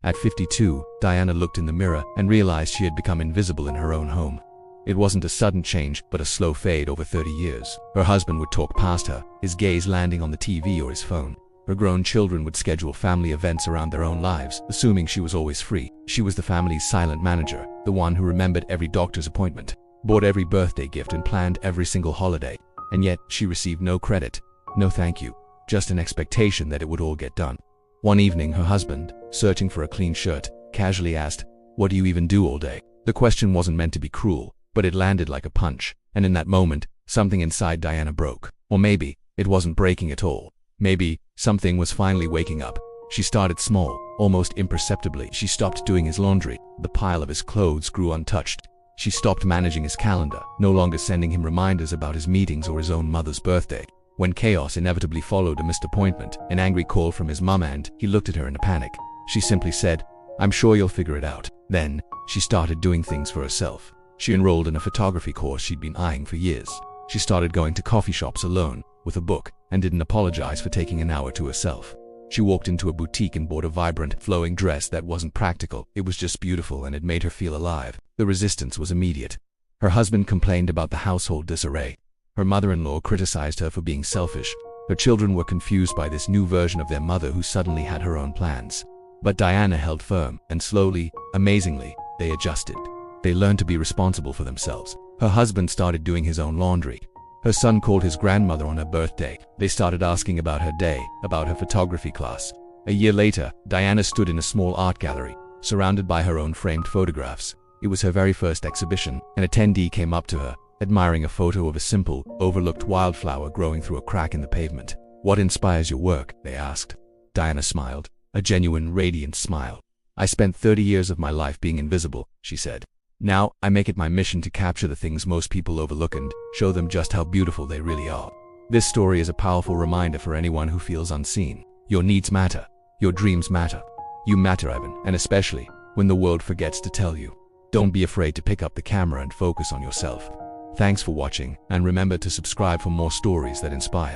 At 52, Diana looked in the mirror and realized she had become invisible in her own home. It wasn't a sudden change, but a slow fade over 30 years. Her husband would talk past her, his gaze landing on the TV or his phone. Her grown children would schedule family events around their own lives, assuming she was always free. She was the family's silent manager, the one who remembered every doctor's appointment, bought every birthday gift and planned every single holiday. And yet, she received no credit, no thank you, just an expectation that it would all get done. One evening, her husband, searching for a clean shirt, casually asked, "What do you even do all day?" The question wasn't meant to be cruel, but it landed like a punch, and in that moment, something inside Diana broke. Or maybe, it wasn't breaking at all. Maybe, something was finally waking up. She started small, almost imperceptibly. She stopped doing his laundry. The pile of his clothes grew untouched. She stopped managing his calendar, no longer sending him reminders about his meetings or his own mother's birthday. When chaos inevitably followed a missed appointment, an angry call from his mum, and he looked at her in a panic. She simply said, "I'm sure you'll figure it out." Then, she started doing things for herself. She enrolled in a photography course she'd been eyeing for years. She started going to coffee shops alone, with a book, and didn't apologize for taking an hour to herself. She walked into a boutique and bought a vibrant, flowing dress that wasn't practical. It was just beautiful, and it made her feel alive. The resistance was immediate. Her husband complained about the household disarray. Her mother-in-law criticized her for being selfish. Her children were confused by this new version of their mother who suddenly had her own plans. But Diana held firm, and slowly, amazingly, they adjusted. They learned to be responsible for themselves. Her husband started doing his own laundry. Her son called his grandmother on her birthday. They started asking about her day, about her photography class. A year later, Diana stood in a small art gallery, surrounded by her own framed photographs. It was her very first exhibition. An attendee came up to her, admiring a photo of a simple, overlooked wildflower growing through a crack in the pavement. "What inspires your work?" they asked. Diana smiled, a genuine, radiant smile. "I spent 30 years of my life being invisible," she said. "Now, I make it my mission to capture the things most people overlook and show them just how beautiful they really are." This story is a powerful reminder for anyone who feels unseen. Your needs matter. Your dreams matter. You matter, Evan, and especially when the world forgets to tell you. Don't be afraid to pick up the camera and focus on yourself. Thanks for watching, and remember to subscribe for more stories that inspire.